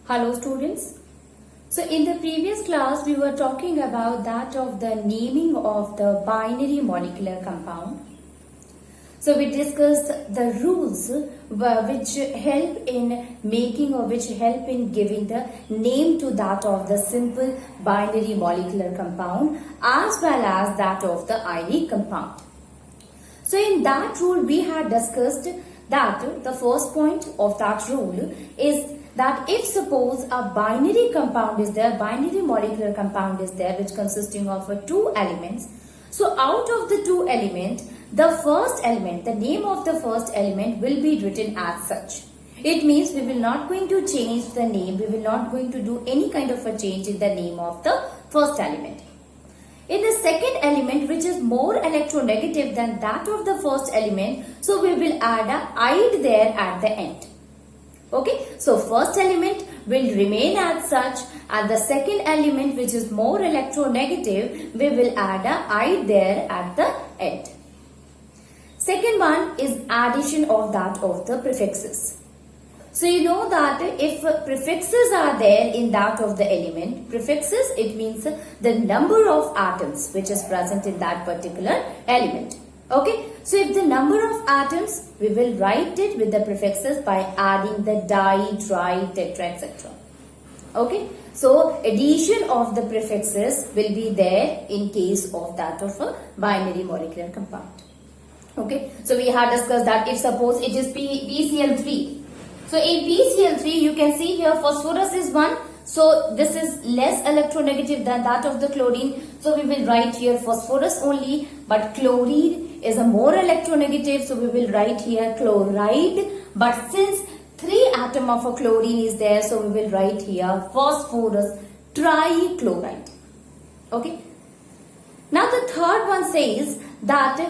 Hello students. So in the previous class we were talking about that of the naming of the binary molecular compound. So we discussed the rules which help in making or which help in giving the name to that of the simple binary molecular compound as well as that of the ionic compound. So in that rule we had discussed that the first point of that rule is that if suppose a binary compound is there, binary molecular compound is there which consisting of two elements. So out of the two elements, the first element, the name of the first element will be written as such. It means we will not going to change the name, we will not going to do any kind of a change in the name of the first element. In the second element which is more electronegative than that of the first element, so we will add a "ide" there at the end. Okay, so first element will remain as such and the second element which is more electronegative, we will add a "ide" there at the end. Second one is addition of that of the prefixes. So you know that if prefixes are there in that of the element, prefixes it means the number of atoms which is present in that particular element. Okay, so if the number of atoms, we will write it with the prefixes by adding the di, tri, tetra, etc. Okay, so addition of the prefixes will be there in case of that of a binary molecular compound. Okay, so we have discussed that if suppose it is PCl3. So in PCl3 you can see here phosphorus is 1. So this is less electronegative than that of the chlorine. So we will write here phosphorus only, but chlorine is a more electronegative, so we will write here chloride. But since 3 atom of a chlorine is there, so we will write here phosphorus trichloride. Okay. Now the third one says that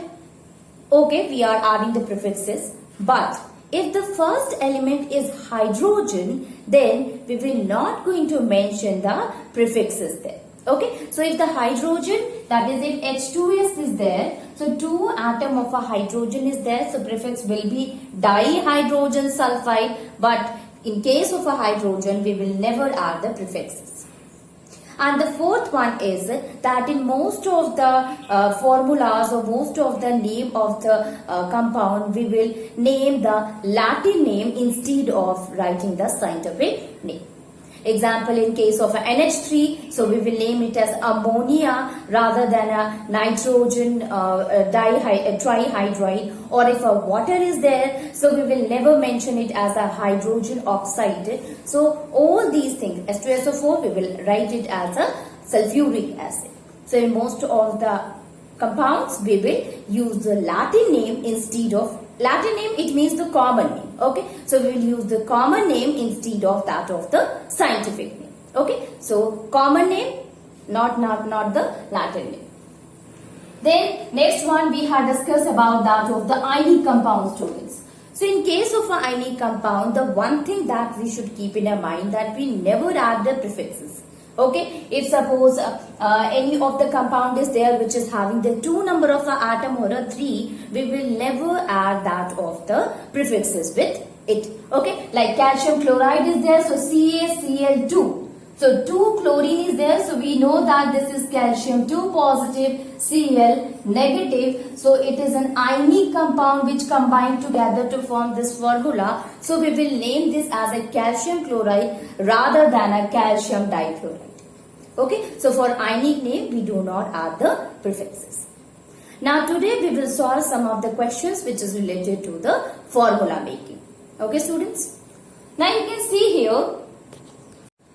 okay, we are adding the prefixes, but if the first element is hydrogen, then we will not going to mention the prefixes there. Okay, so if the hydrogen, that is if H2S is there, so 2 atom of a hydrogen is there, so prefix will be dihydrogen sulfide, but in case of a hydrogen, we will never add the prefixes. And the fourth one is that in most of the formulas or most of the name of the compound, we will name the Latin name instead of writing the scientific name. Example, in case of a NH3, so we will name it as ammonia rather than a nitrogen trihydride, or if a water is there, so we will never mention it as a hydrogen oxide. So all these things, H2SO4, we will write it as a sulfuric acid. So in most of the compounds, we will use the Latin name instead of Latin name, it means the common name. Okay, so we will use the common name instead of that of the scientific name. Okay, so common name, not the Latin name. Then next one we had discussed about that of the ionic compound, students. So in case of an ionic compound, the one thing that we should keep in our mind that we never add the prefixes. Okay, if suppose any of the compound is there which is having the 2 number of an atom or a 3, we will never add that of the prefixes with it. Okay, like calcium chloride is there, so CaCl2. So 2 chlorine is there, so we know that this is calcium 2 positive, Cl negative. So it is an ionic compound which combine together to form this formula. So we will name this as a calcium chloride rather than a calcium dichloride. Okay, so for ionic name we do not add the prefixes. Now today we will solve some of the questions which is related to the formula making. Okay students. Now you can see here.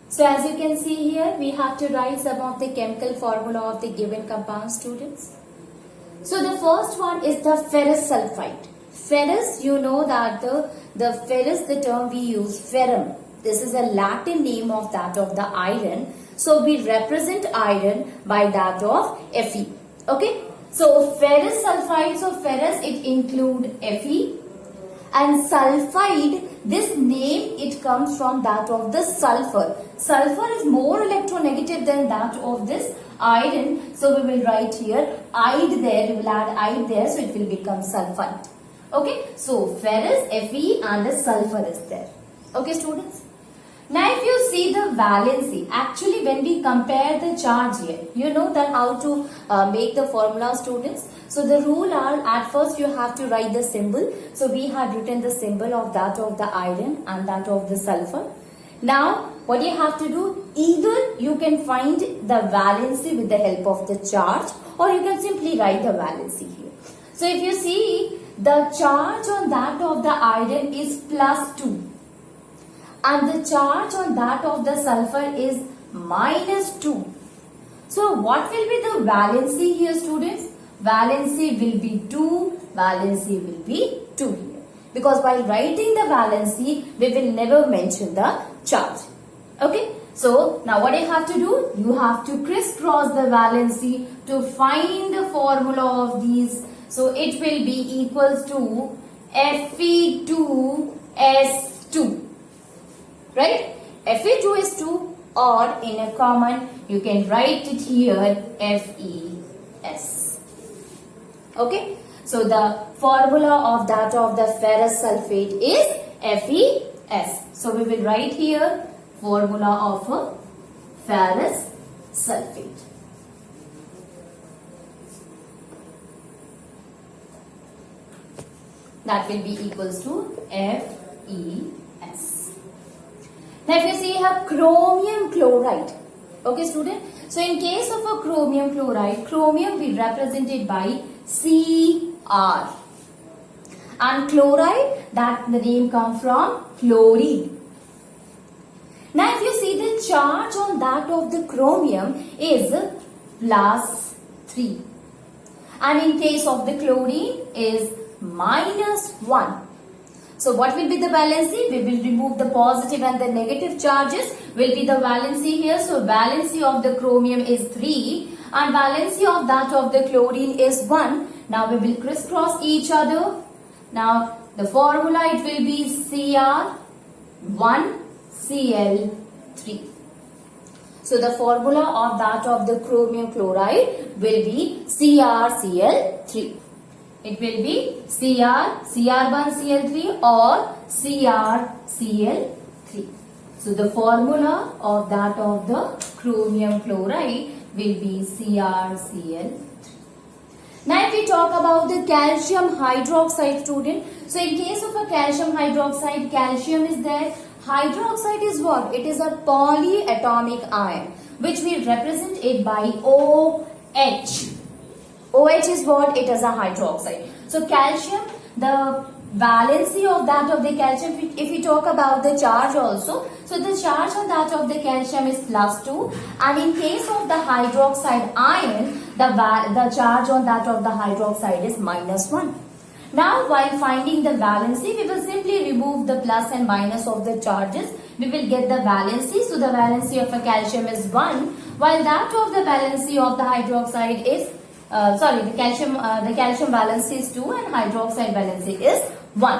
So as you can see here, we have to write some of the chemical formula of the given compound, students. So the first one is the ferrous sulfide. Ferrous, you know that the ferrous, the term we use, ferrum. This is a Latin name of that of the iron. So we represent iron by that of Fe. Okay. So ferrous sulfide, so ferrous it include Fe. And sulfide, this name it comes from that of the sulfur. Sulfur is more electronegative than that of this iron. So we will write here ide there, we will add ide there, so it will become sulfide. Okay, so ferrous, Fe and the sulfur is there. Okay students. Now if you see the valency. Actually, when we compare the charge here, you know that how to make the formula, students. So the rule are, at first you have to write the symbol. So we have written the symbol of that of the iron and that of the sulfur. Now what you have to do, either you can find the valency with the help of the charge, or you can simply write the valency here. So if you see, the charge on that of the iron is +2 and the charge on that of the sulfur is -2. So what will be the valency here, students? Valency will be 2, valency will be 2 here. Because while writing the valency, we will never mention the charge. Okay? So now what you have to do? You have to crisscross the valency to find the formula of these. So it will be equals to Fe2S2. Right? Fe2S2, or in a common, you can write it here FeS. Okay? So the formula of that of the ferrous sulfate is FeS. So we will write here formula of a ferrous sulfate. That will be equals to FeS. Now if you see here chromium chloride. Okay, student. So in case of a chromium chloride, chromium will be represented by Cr. And chloride, that the name comes from chlorine. Now if you see, the charge on that of the chromium is +3. And in case of the chlorine is -1. So what will be the valency? We will remove the positive and the negative charges. Will be the valency here. So valency of the chromium is 3 and valency of that of the chlorine is 1. Now we will crisscross each other. Now the formula, it will be Cr1Cl3. So the formula of that of the chromium chloride will be CrCl3. It will be Cr1Cl3 or CrCl3. So the formula of that of the chromium chloride will be CrCl3. Now if we talk about the calcium hydroxide, student. So in case of a calcium hydroxide, calcium is there. Hydroxide is what? It is a polyatomic ion, which we represent it by OH. OH is what? It is a hydroxide. So calcium, the valency of that of the calcium, if we talk about the charge also, so the charge on that of the calcium is +2, and in case of the hydroxide ion, the charge on that of the hydroxide is -1. Now while finding the valency, we will simply remove the plus and minus of the charges. We will get the valency. So the valency of a calcium is 1, while that of the valency of the hydroxide is the calcium valency is 2 and hydroxide valency is 1.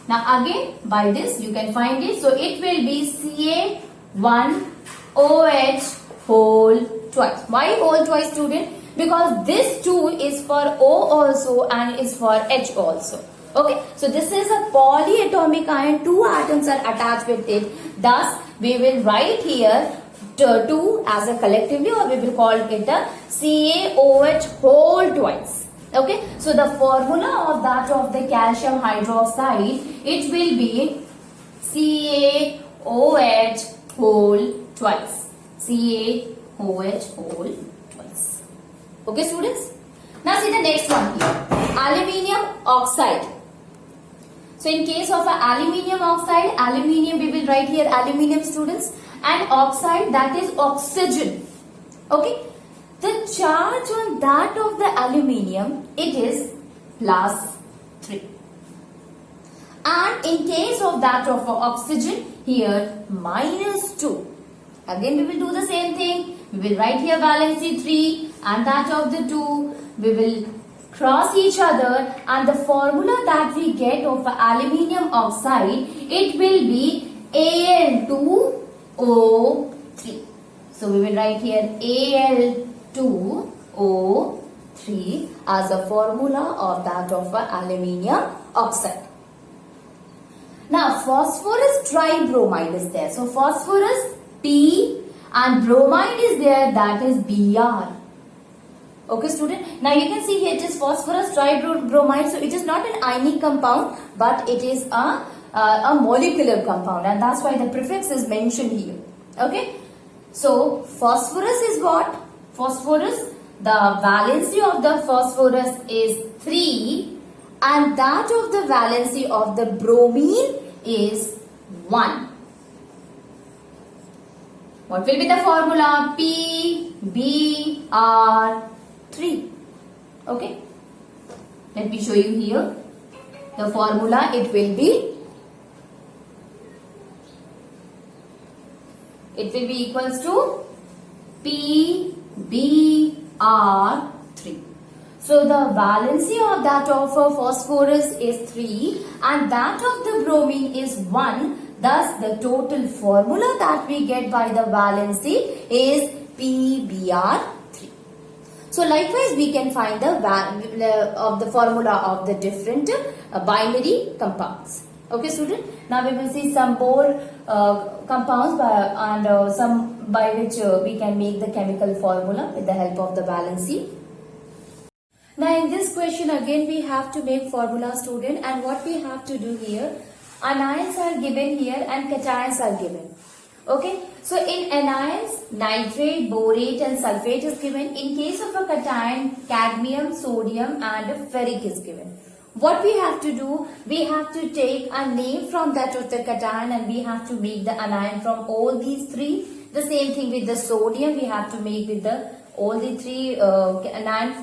Now again, by this you can find it. So it will be Ca1OH whole twice. Why whole twice, student? Because this 2 is for O also and is for H also. Okay, so this is a polyatomic ion. 2 atoms are attached with it. Thus, we will write here 2 as a collectively, or we will call it a CaOH whole twice. Okay, so the formula of that of the calcium hydroxide, it will be CaOH whole twice. CaOH whole twice. Okay, students. Now see the next one here. Aluminium oxide. So in case of a aluminium oxide, aluminium, we will write here aluminium, students, and oxide, that is oxygen. Okay. The charge on that of the aluminium, it is +3. And in case of that of oxygen, here -2. Again we will do the same thing. We will write here valency 3 and that of the 2. We will cross each other, and the formula that we get of aluminium oxide, it will be Al2O3. So we will write here Al2O3 as a formula of that of aluminium oxide. Now phosphorus tribromide is there. So phosphorus P, and bromide is there, that is Br. Okay, student. Now you can see here it is phosphorus tribromide. So it is not an ionic compound, but it is a molecular compound, and that's why the prefix is mentioned here. Okay. So phosphorus is what? Phosphorus. The valency of the phosphorus is 3, and that of the valency of the bromine is 1. What will be the formula? PBr3. Okay. Let me show you here. The formula, it will be equals to PBr3. So the valency of that of a phosphorus is 3 and that of the bromine is 1. Thus the total formula that we get by the valency is PBr3. So likewise we can find the formula of the different binary compounds. Okay, student. Now we will see some more compounds some by which we can make the chemical formula with the help of the valency. Now in this question again we have to make formula, student, and what we have to do here, anions are given here and cations are given. Okay, so in anions, nitrate, borate and sulfate is given. In case of a cation, cadmium, sodium and ferric is given. What we have to do, we have to take a name from that of the cation and we have to make the anion from all these three. The same thing with the sodium, we have to make with all the three anion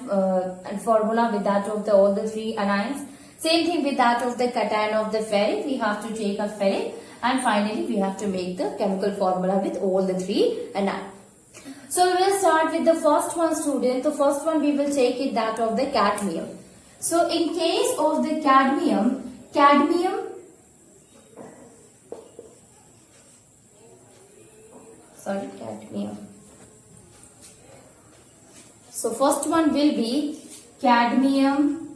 formula with that of all the three anions. Same thing with that of the cation of the ferric, we have to take a ferric, and finally we have to make the chemical formula with all the three anions. So we will start with the first one, student. The first one we will take it that of the cadmium. So in case of the cadmium. So first one will be cadmium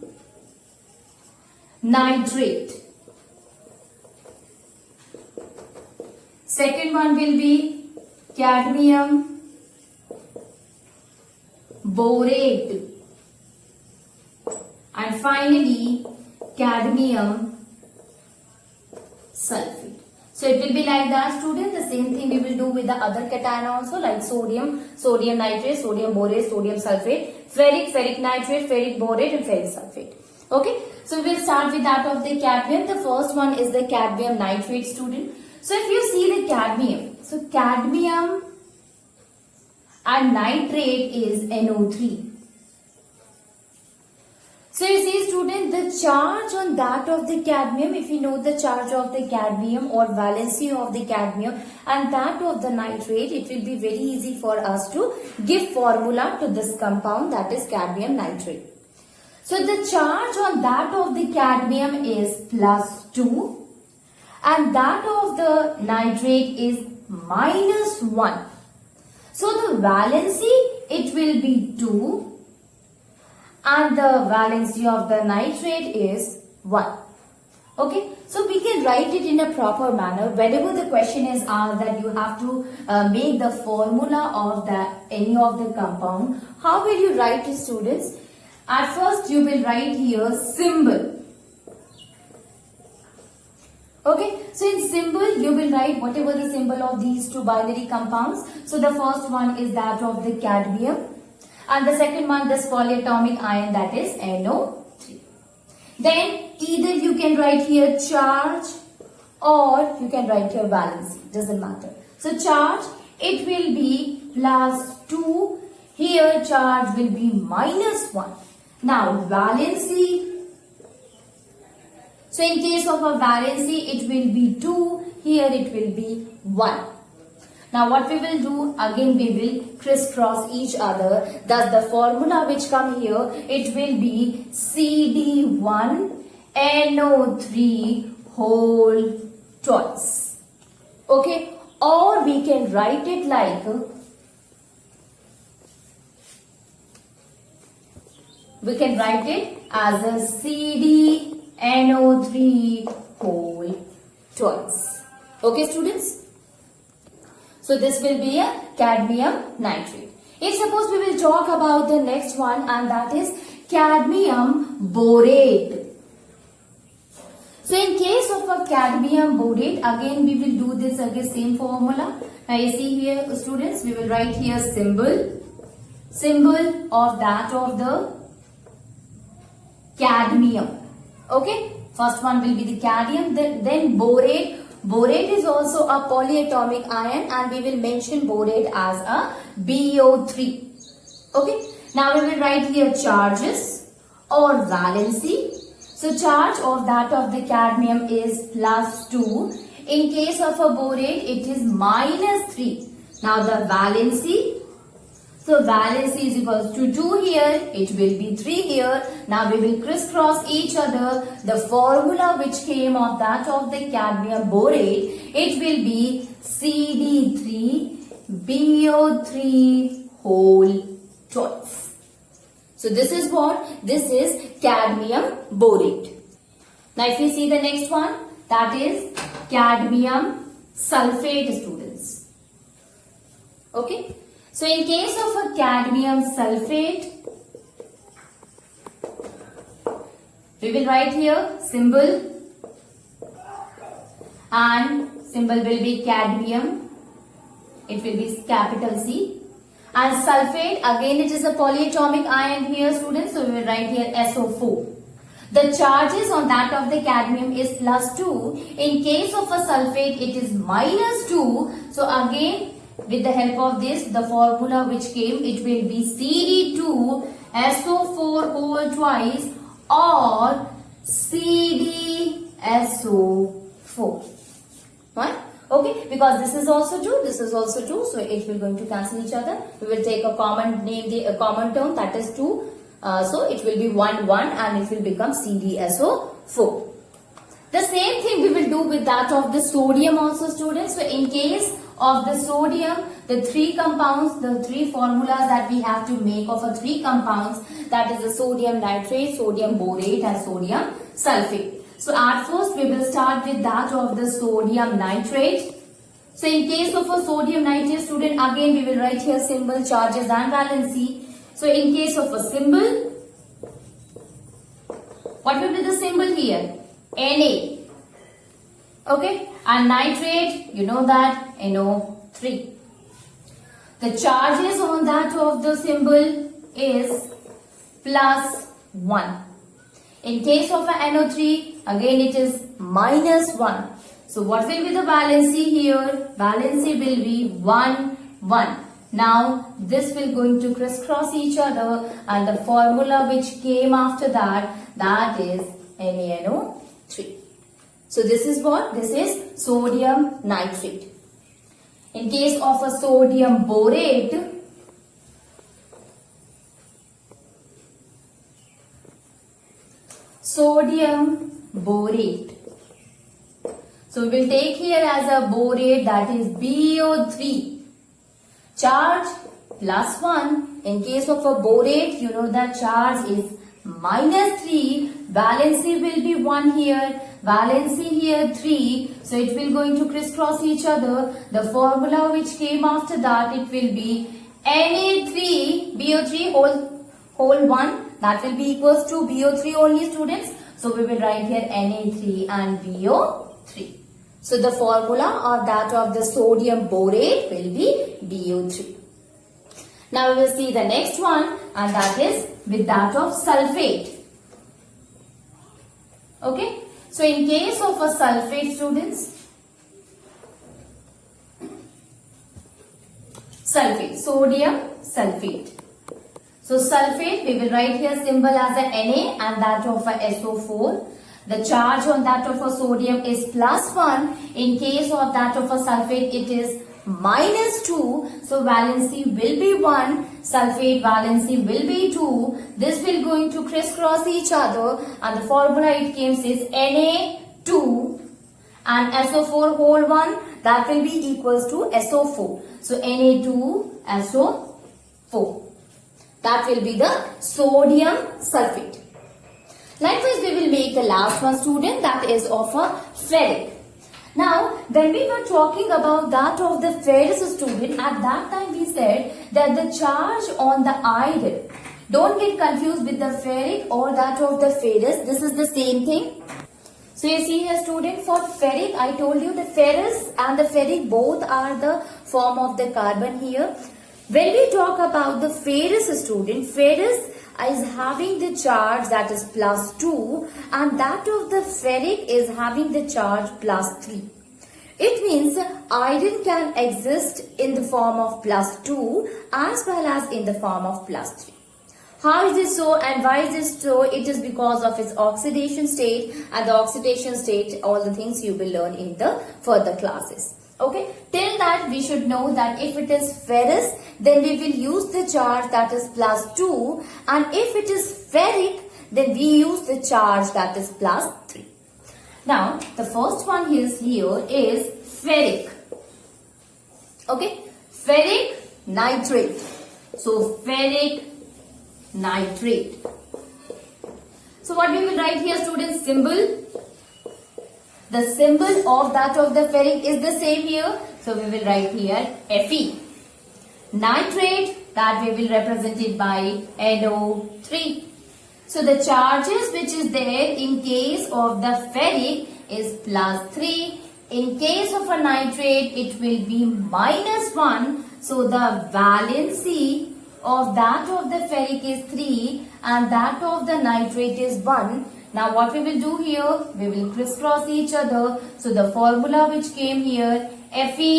nitrate. Second one will be cadmium borate. And finally cadmium sulfate. So it will be like that, student. The same thing we will do with the other cation also, like sodium nitrate, sodium borate, sodium sulfate, ferric nitrate, ferric borate and ferric sulfate. Okay, so we will start with that of the cadmium. The first one is the cadmium nitrate, student. So if you see the cadmium, so cadmium and nitrate is NO3. So you see, student, the charge on that of the cadmium, if you know the charge of the cadmium or valency of the cadmium and that of the nitrate, it will be very easy for us to give formula to this compound, that is cadmium nitrate. So the charge on that of the cadmium is +2 and that of the nitrate is -1. So the valency, it will be 2. And the valency of the nitrate is 1. Okay, so we can write it in a proper manner. Whenever the question is asked that you have to make the formula of any of the compound, how will you write it, students? At first you will write here symbol. Okay, so in symbol you will write whatever the symbol of these two binary compounds. So the first one is that of the cadmium. And the second one, this polyatomic ion, that is NO3. Then either you can write here charge or you can write here valency. Doesn't matter. So charge, it will be +2. Here charge will be -1. Now valency. So in case of a valency, it will be 2. Here it will be 1. Now what we will do, again we will crisscross each other. Thus the formula which come here, it will be CD1NO3 whole twice. Okay, or we can write it like as a CdNO3 whole twice. Okay, students. So this will be a cadmium nitrate. If suppose we will talk about the next one, and that is cadmium borate. So in case of a cadmium borate, again we will do this again same formula. Now you see here students, we will write here symbol of that of the cadmium. Okay, first one will be the cadmium, then borate. Borate is also a polyatomic ion, and we will mention borate as a BO3. Okay, now we will write here charges or valency. So charge of that of the cadmium is +2. In case of a borate, it is -3. Now the valency. So valency is equals to 2 here. It will be 3 here. Now we will crisscross each other. The formula which came of that of the cadmium borate, it will be CD3BO3 whole twice. So this is what? This is cadmium borate. Now if you see the next one, that is cadmium sulfate, students. Okay. So in case of a cadmium sulfate, we will write here symbol, and symbol will be cadmium. It will be capital C. And sulfate, again it is a polyatomic ion here, students. So we will write here SO4. The charges on that of the cadmium is +2. In case of a sulfate, it is -2. So again, with the help of this, the formula which came, it will be CD2SO4 whole twice or CdSO4. Right? Okay, because this is also 2, this is also 2, so it will going to cancel each other. We will take a common name, a common term, that is 2. So it will be 1, 1, and it will become CdSO4. The same thing we will do with that of the sodium also, students. So in case of the sodium, the 3 compounds, the 3 formulas that we have to make of a 3 compounds, that is the sodium nitrate, sodium borate, and sodium sulfate. So at first we will start with that of the sodium nitrate. So in case of a sodium nitrate, student, again we will write here symbol, charges, and valency. So in case of a symbol, what will be the symbol here? Na. Okay, and nitrate, you know that, NO3. The charges on that of the symbol is +1. In case of a NO3, again it is -1. So what will be the valency here? Valency will be 1, 1. Now this will going to crisscross each other, and the formula which came after that, that is NaNO3. So this is what? This is sodium nitrate. In case of a sodium borate, so we will take here as a borate, that is BO3. Charge +1. In case of a borate, you know that charge is -3. Valency will be 1 here. Valency here 3. So it will going to crisscross each other. The formula which came after that, it will be Na3BO3 whole 1. That will be equals to BO3 only, students. So we will write here Na3 and BO3. So the formula or that of the sodium borate will be BO3. Now we will see the next one, and that is with that of sulfate. Okay. So in case of a sulfate, students, sulfate, sodium sulfate. So sulfate, we will write here symbol as a Na and that of a SO4. The charge on that of a sodium is +1. In case of that of a sulfate, it is -2. So valency will be 1. Sulfate valency will be 2. This will going to crisscross each other, and the formula it comes is Na2 and SO4 whole 1. That will be equals to SO4. So Na2SO4. That will be the sodium sulfate. Likewise, we will make the last one, student, that is of a ferric. Now, when we were talking about that of the ferrous student, at that time we said that the charge on the iron, don't get confused with the ferric or that of the ferrous, this is the same thing. So you see here student, for ferric, I told you the ferrous and the ferric both are the form of the carbon here. When we talk about the ferrous student, ferrous is having the charge that is +2 and that of the ferric is having the charge +3. It means iron can exist in the form of +2 as well as in the form of +3. How is this so and why is this so? It is because of its oxidation state, and the oxidation state, all the things you will learn in the further classes. Okay, till that we should know that if it is ferrous, then we will use the charge that is +2, and if it is ferric, then we use the charge that is +3. Now, the first one here is ferric. Okay, ferric nitrate. So, ferric nitrate. So what we will write here students? Symbol. The symbol of that of the ferric is the same here. So we will write here Fe. Nitrate, that we will represent it by NO3. So the charges which is there in case of the ferric is +3. In case of a nitrate, it will be -1. So the valency of that of the ferric is 3 and that of the nitrate is 1. Now what we will do here, we will crisscross each other. So the formula which came here, Fe,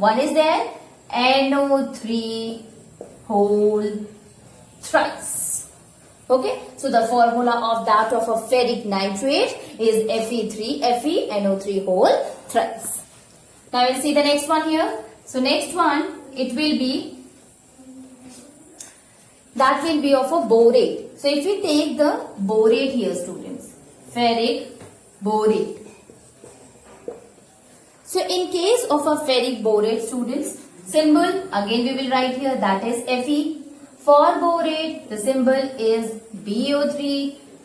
one is there, NO3 whole thrice. Okay, so the formula of that of a ferric nitrate is FeNO3 whole thrice. Now we'll see the next one here. So next one, it will be, that will be of a borate. So if we take the borate here students, ferric borate. So in case of a ferric borate students, symbol again we will write here, that is Fe. For borate, the symbol is BO3.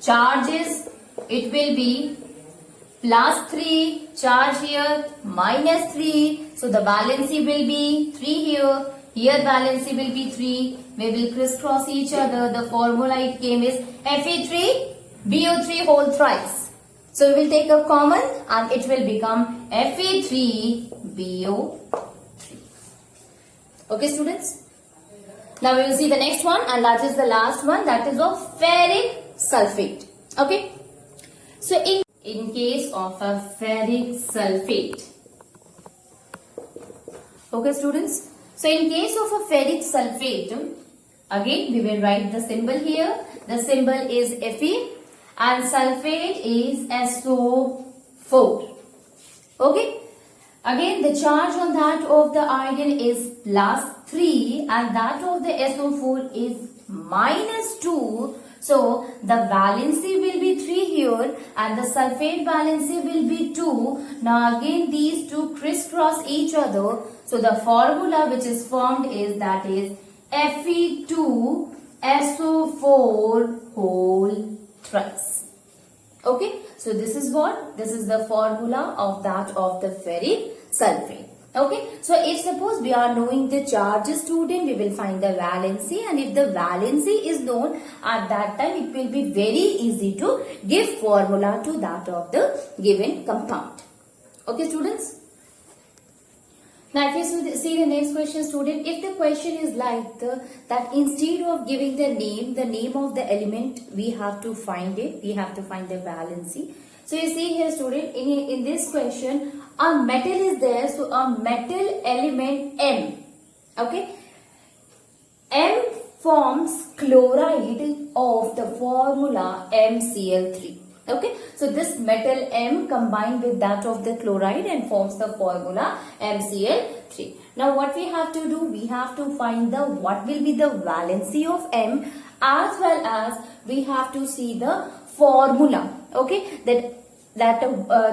Charges, it will be +3. Charge here -3. So the valency will be 3 here. Here valency will be 3. We will crisscross each other. The formula it came is Fe3BO3 whole thrice. So we will take a common and it will become Fe3BO3. Okay students. Now we will see the next one, and that is the last one, that is of ferric sulfate. Okay. So in case of a ferric sulfate. Okay students. So in case of a ferric sulfate, again we will write the symbol here. The symbol is Fe and sulfate is SO4. Okay. Again the charge on that of the iron is +3 and that of the SO4 is -2. So the valency will be 3 here and the sulfate valency will be 2. Now again these two crisscross each other. So the formula which is formed is, that is Fe2SO4 whole thrice. Okay, so this is what? This is the formula of that of the ferric sulfate. Okay, so if suppose we are knowing the charges student, we will find the valency, and if the valency is known, at that time it will be very easy to give formula to that of the given compound. Okay students. Now if you see the next question student, if the question is like that instead of giving the name of the element, we have to find it, we have to find the valency. So you see here student, in this question, a metal is there, so a metal element M, okay, M forms chloride of the formula MCl3. Okay, so this metal M combined with that of the chloride and forms the formula MCl3. Now what we have to do, we have to find the what will be the valency of M, as well as we have to see the formula. Okay, that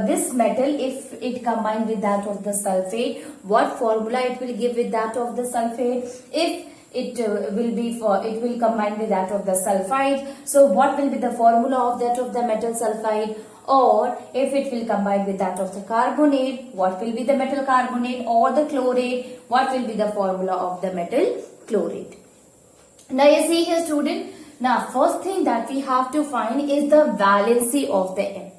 this metal, if it combined with that of the sulfate, what formula it will give with that of the sulfate. If it will combine with that of the sulfide, so what will be the formula of that of the metal sulfide? or if it will combine with that of the carbonate, what will be the metal carbonate, or the chlorate, what will be the formula of the metal chlorate. Now you see here student, now first thing that we have to find is the valency of the M.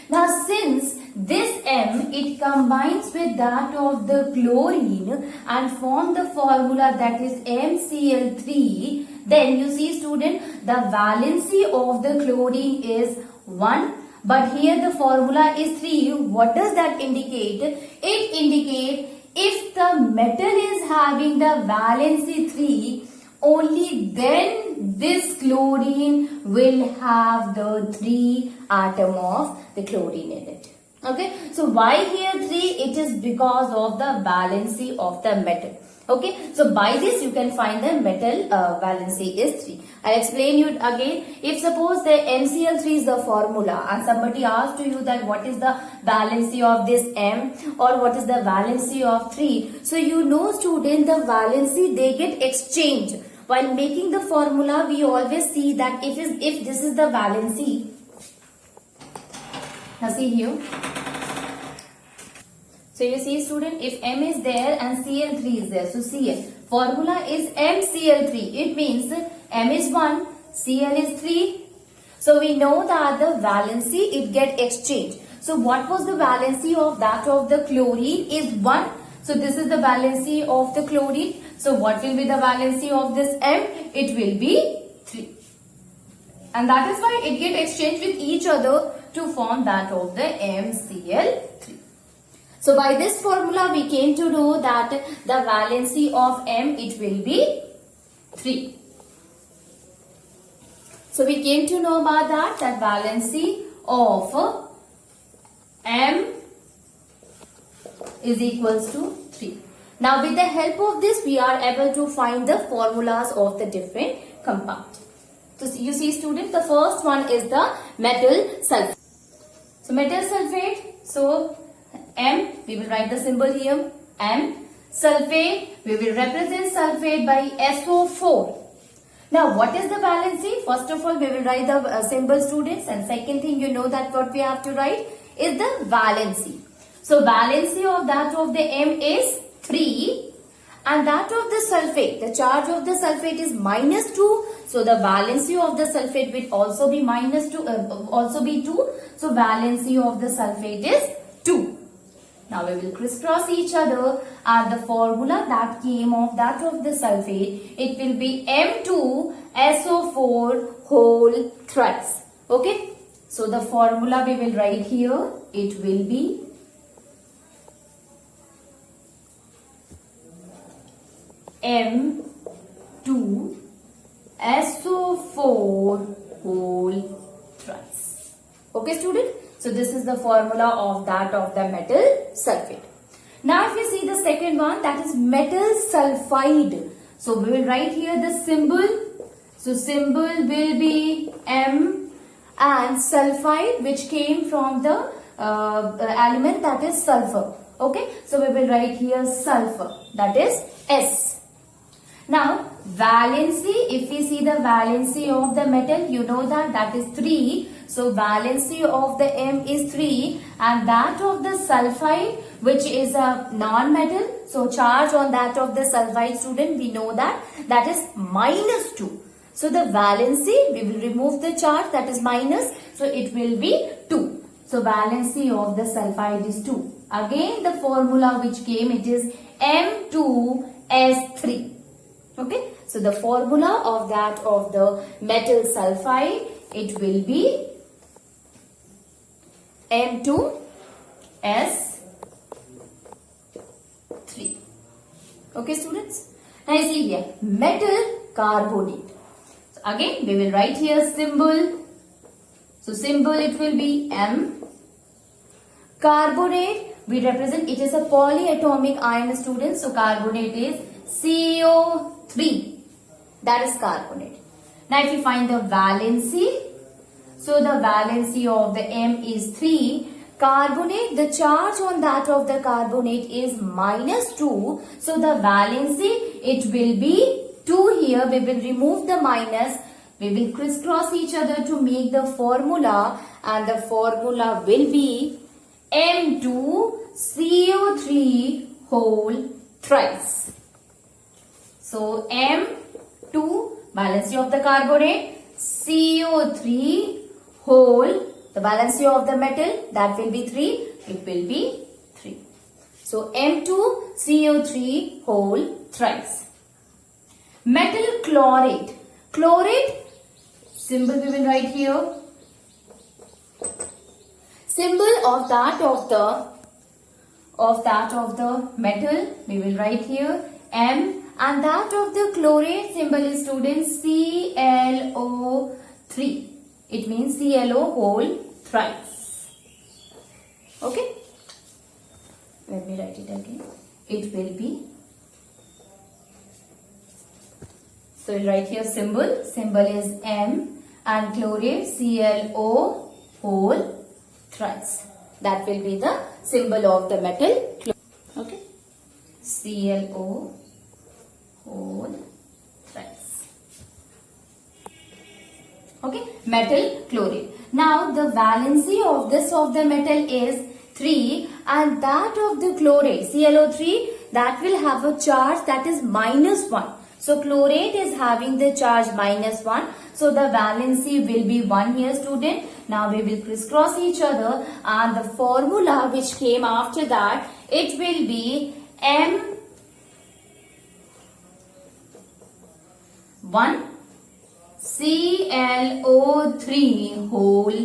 Now since this M, it combines with that of the chlorine and form the formula that is MCl3, then you see student, the valency of the chlorine is 1, but here the formula is 3. What does that indicate? It indicates if the metal is having the valency 3, only then this chlorine will have the 3 atom of the chlorine in it. Okay, so why here 3? It is because of the valency of the metal. Okay, so by this you can find the metal valency is 3. I'll explain you again. If suppose the MCl3 is the formula and somebody asks to you that what is the valency of this M or what is the valency of 3. So you know student, the valency they get exchanged. While making the formula we always see that if this is the valency. Now see here. So you see student, if M is there and Cl3 is there. So Cl, formula is MCl3. It means M is 1, Cl is 3. So we know that the valency it get exchanged. So what was the valency of that of the chlorine is 1. So this is the valency of the chlorine. So what will be the valency of this M? It will be 3. And that is why it get exchanged with each other to form that of the MCl3. So by this formula we came to know that the valency of M it will be 3. So we came to know about that valency of M is equals to 3. Now with the help of this we are able to find the formulas of the different compounds. So you see student, the first one is the metal sulfate. So metal sulfate, so M, we will write the symbol here, M. Sulfate, we will represent sulfate by SO4. Now what is the valency? First of all we will write the symbol students, and second thing you know that what we have to write is the valency. So valency of that of the M is 3 and that of the sulfate, the charge of the sulfate is -2. So the valency of the sulfate will also be -2, 2. So valency of the sulfate is 2. Now we will crisscross each other and the formula that came of that of the sulfate, it will be M2SO4 whole thrice. Okay. So the formula we will write here, it will be M2SO4 whole thrice. Okay student. So this is the formula of that of the metal sulfate. Now if you see the second one, that is metal sulfide. So we will write here the symbol. So symbol will be M and sulfide which came from the element that is sulfur. Okay. So we will write here sulfur, that is S. Now valency, if we see the valency of the metal, you know that is 3. So valency of the M is 3 and that of the sulfide which is a non-metal. So charge on that of the sulfide student, we know that is -2. So the valency, we will remove the charge that is minus. So it will be 2. So valency of the sulfide is 2. Again the formula which came, it is M2S3. Okay. So the formula of that of the metal sulfide, it will be M2S3. Okay students. Now you see here metal carbonate. So again we will write here symbol. So symbol it will be M. Carbonate we represent, it is a polyatomic ion students. So carbonate is CO3. That is carbonate. Now if you find the valency, so the valency of the M is 3. Carbonate, the charge on that of the carbonate is -2. So the valency, it will be 2 here. We will remove the minus. we will crisscross each other to make the formula, and the formula will be M2CO3 whole thrice. So M2, valency of the carbonate, CO3 whole, the valency of the metal, that will be 3, it will be 3. So M2CO3 whole thrice. Metal chlorate. Chlorate, symbol we will write here. Symbol of that of the metal we will write here M, and that of the chlorate symbol is, students, ClO3. It means ClO whole thrice. Okay. Let me write it again. It will be, so we'll write here symbol. Symbol is M, and chlorate ClO whole thrice. That will be the symbol of the metal. Okay. ClO whole thrice. Okay. Metal chlorate. Now the valency of this of the metal is 3, and that of the chlorate ClO3, that will have a charge that is -1. So chlorate is having the charge -1. So the valency will be 1 here, student. Now we will crisscross each other, and the formula which came after that, it will be M1ClO3 whole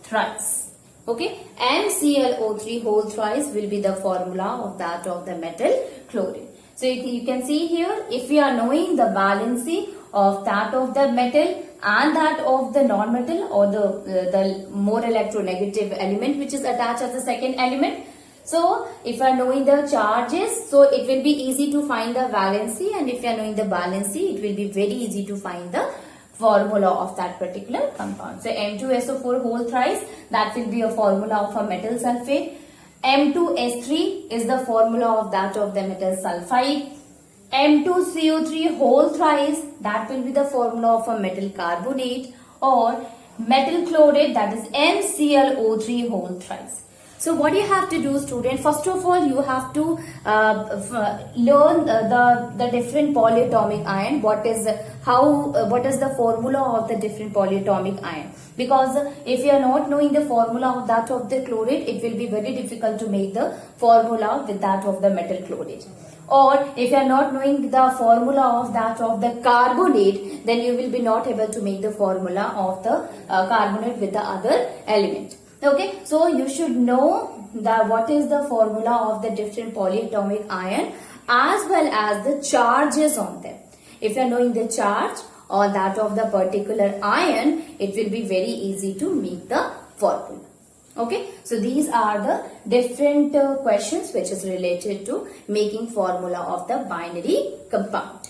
thrice. Okay, MClO3 whole thrice will be the formula of that of the metal chlorate. So you can see here, if we are knowing the valency of that of the metal and that of the non-metal, or the more electronegative element which is attached as the second element. So if you are knowing the charges, so it will be easy to find the valency, and if you are knowing the valency, it will be very easy to find the formula of that particular compound. So M2SO4 whole thrice, that will be a formula of a metal sulfate. M2S3 is the formula of that of the metal sulfide. M2CO3 whole thrice, that will be the formula of a metal carbonate, or metal chlorate, that is MClO3 whole thrice. So what you have to do, student, first of all you have to learn the different polyatomic ion. What is the formula of the different polyatomic ion? Because if you are not knowing the formula of that of the chlorate, it will be very difficult to make the formula with that of the metal chlorate. Or if you are not knowing the formula of that of the carbonate, then you will be not able to make the formula of the carbonate with the other element. Okay, so you should know what is the formula of the different polyatomic ion, as well as the charges on them. If you are knowing the charge or that of the particular ion, it will be very easy to make the formula. Okay, so these are the different questions which is related to making formula of the binary compound.